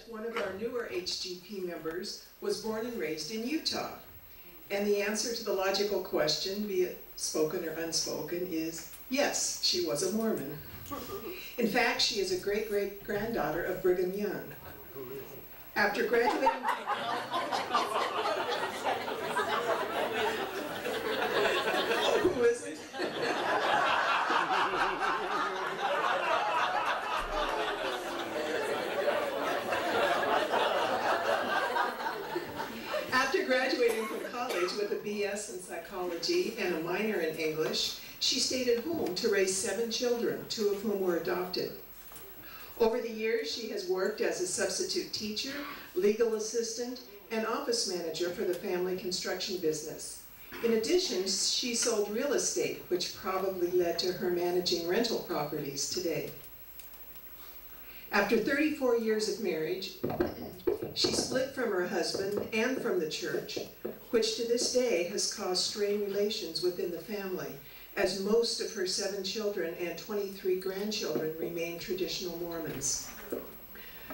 Emmett, one of our newer HGP members, was born and raised in Utah. And the answer to the logical question, be it spoken or unspoken, is yes, she was a Mormon. In fact, she is a great-great-granddaughter of Brigham Young. After graduating... Oh, who is it? After graduating from college with a BS in psychology and a minor in English, she stayed at home to raise 7 children, 2 of whom were adopted. Over the years, she has worked as a substitute teacher, legal assistant, and office manager for the family construction business. In addition, she sold real estate, which probably led to her managing rental properties today. After 34 years of marriage, she split from her husband and from the church, which to this day has caused strained relations within the family, as most of her 7 children and 23 grandchildren remain traditional Mormons.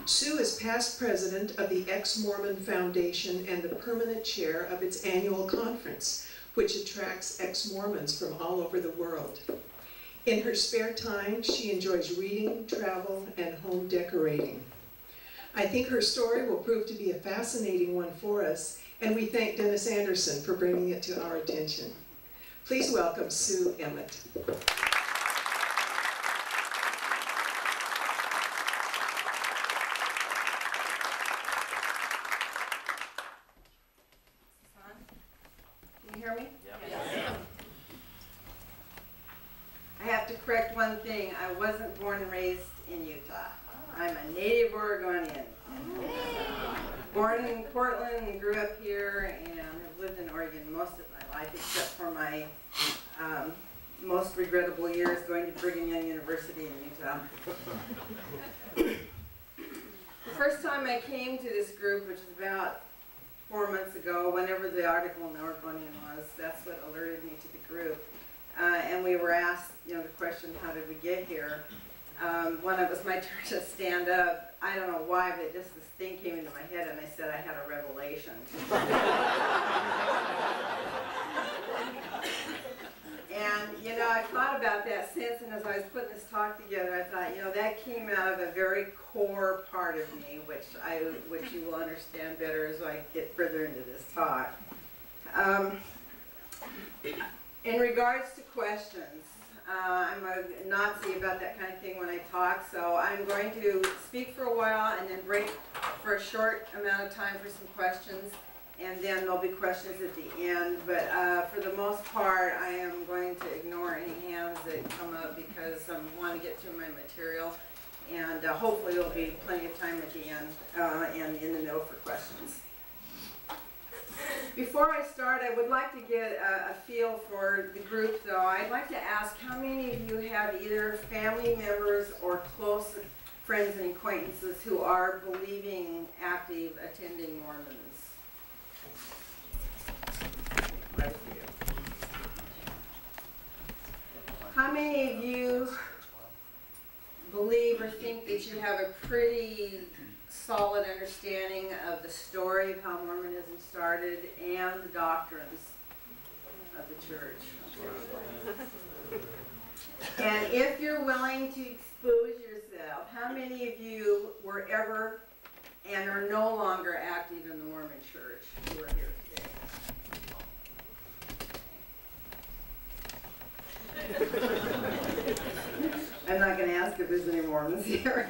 Sue is past president of the Ex-Mormon Foundation and the permanent chair of its annual conference, which attracts ex-Mormons from all over the world. In her spare time, she enjoys reading, travel, and home decorating. I think her story will prove to be a fascinating one for us, and we thank Dennis Anderson for bringing it to our attention. Please welcome Sue Emmett. Can you hear me? Yeah. I have to correct one thing. I wasn't born and raised in Utah. I'm a native Oregonian. Born in Portland and grew up here and have lived in Oregon most of my life, except for my most regrettable years going to Brigham Young University in Utah. The first time I came to this group, which was about 4 months ago, whenever the article in Oregonian was, that's what alerted me to the group. And we were asked, the question, how did we get here? When it was my turn to stand up, I don't know why, but just this thing came into my head and I said I had a revelation. And, I've thought about that since, and as I was putting this talk together, I thought, that came out of a very core part of me, which you will understand better as I get further into this talk. In regards to questions, I'm a Nazi about that kind of thing when I talk, so I'm going to speak for a while and then break for a short amount of time for some questions, and then there'll be questions at the end. But for the most part, I am going to ignore any hands that come up because I want to get through my material, and hopefully there'll be plenty of time at the end and in the middle for questions. Before I start, I would like to get a feel for the group, though. I'd like to ask how many of you have either family members or close friends and acquaintances who are believing, active, attending Mormons? How many of you believe or think that you have a pretty solid understanding of the story of how Mormonism started and the doctrines of the church? And if you're willing to expose yourself, how many of you were ever and are no longer active in the Mormon church who are here today? I'm not going to ask if there's any Mormons here.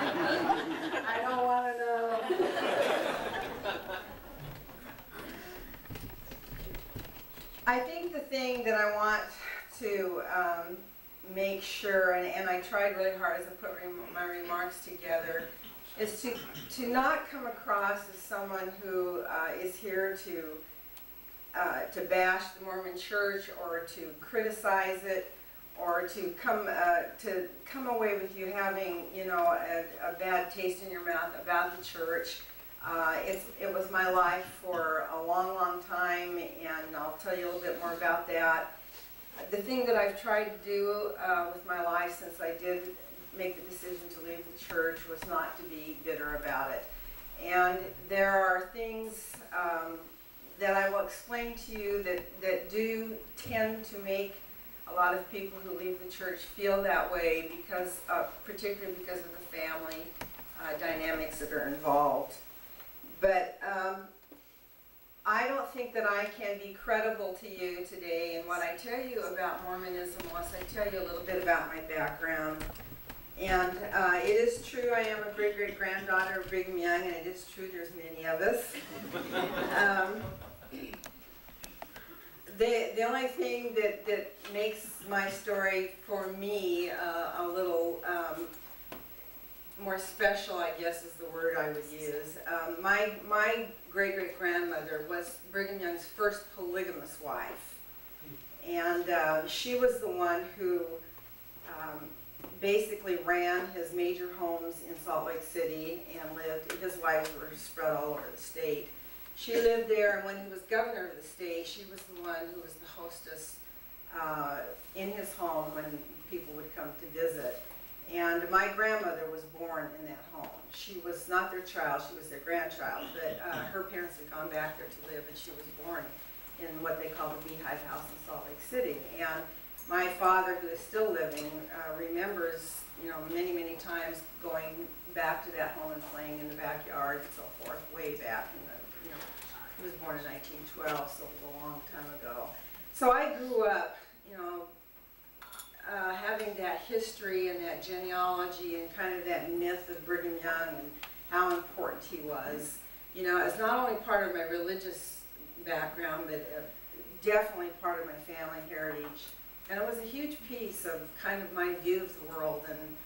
I don't want to know. I think the thing that I want to make sure, and I tried really hard as I put my remarks together, is to not come across as someone who is here to bash the Mormon church or to criticize it, or to come away with you having, a bad taste in your mouth about the church. It was my life for a long, long time, and I'll tell you a little bit more about that. The thing that I've tried to do with my life since I did make the decision to leave the church was not to be bitter about it. And there are things that I will explain to you that do tend to make a lot of people who leave the church feel that way, because, particularly because of the family dynamics that are involved. But I don't think that I can be credible to you today in what I tell you about Mormonism unless I tell you a little bit about my background. And it is true, I am a great-great-granddaughter of Brigham Young, and it is true there's many of us. The only thing that makes my story, for me, a little more special, I guess is the word I would use. My great-great-grandmother was Brigham Young's first polygamous wife. And she was the one who basically ran his major homes in Salt Lake City and lived, his wives were spread all over the state. She lived there, and when he was governor of the state, she was the one who was the hostess in his home when people would come to visit. And my grandmother was born in that home. She was not their child, she was their grandchild, but her parents had gone back there to live, and she was born in what they call the Beehive House in Salt Lake City. And my father, who is still living, remembers, many, many times going back to that home and playing in the backyard and so forth, way back in the, he was born in 1912, so it was a long time ago. So I grew up, having that history and that genealogy and kind of that myth of Brigham Young and how important he was, as not only part of my religious background, but definitely part of my family heritage. And it was a huge piece of kind of my view of the world and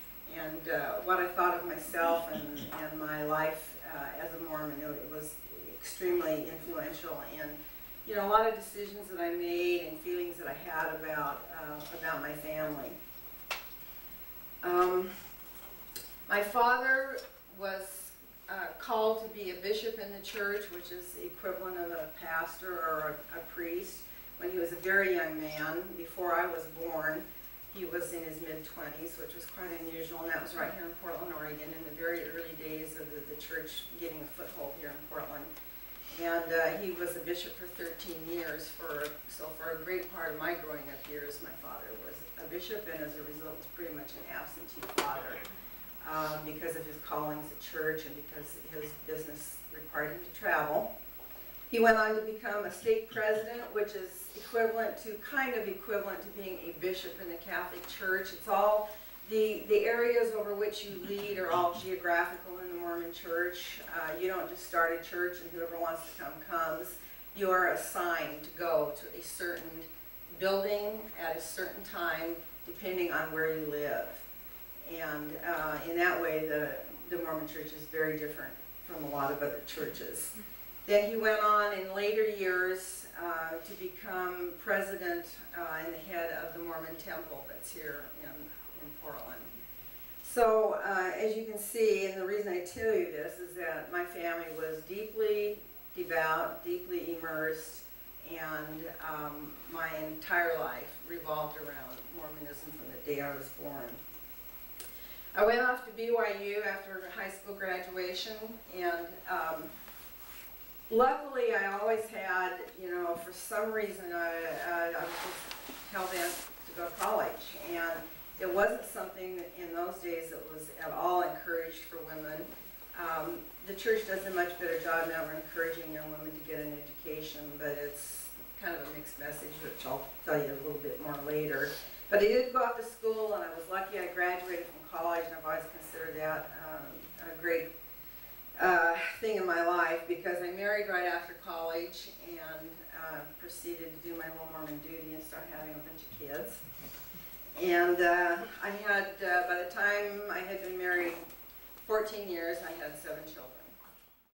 what I thought of myself and my life as a Mormon. It was extremely influential in, a lot of decisions that I made and feelings that I had about my family. My father was called to be a bishop in the church, which is the equivalent of a pastor or a priest, when he was a very young man. Before I was born, he was in his mid-20s, which was quite unusual, and that was right here in Portland, Oregon, in the very early days of the church getting a foothold here in Portland. And he was a bishop for 13 years. So for a great part of my growing up years, my father was a bishop, and as a result was pretty much an absentee father because of his callings at church and because his business required him to travel. He went on to become a stake president, which is kind of equivalent to being a bishop in the Catholic Church. It's all, the areas over which you lead are all geographical in the Mormon Church. You don't just start a church and whoever wants to come comes. You are assigned to go to a certain building at a certain time, depending on where you live. And in that way, the Mormon Church is very different from a lot of other churches. Then he went on in later years to become president and the head of the Mormon Temple that's here in Portland. So as you can see, and the reason I tell you this is that my family was deeply devout, deeply immersed, and my entire life revolved around Mormonism from the day I was born. I went off to BYU after high school graduation, and luckily I always had, for some reason I was just hell-bent to go to college, and it wasn't something in those days that was at all encouraged for women. The church does a much better job now of encouraging young women to get an education, but it's kind of a mixed message, which I'll tell you a little bit more later. But I did go off to school, and I was lucky I graduated from college, and I've always considered that a great thing in my life, because I married right after college and proceeded to do my little Mormon duty and start having a bunch of kids. And I had, by the time I had been married 14 years, I had 7 children.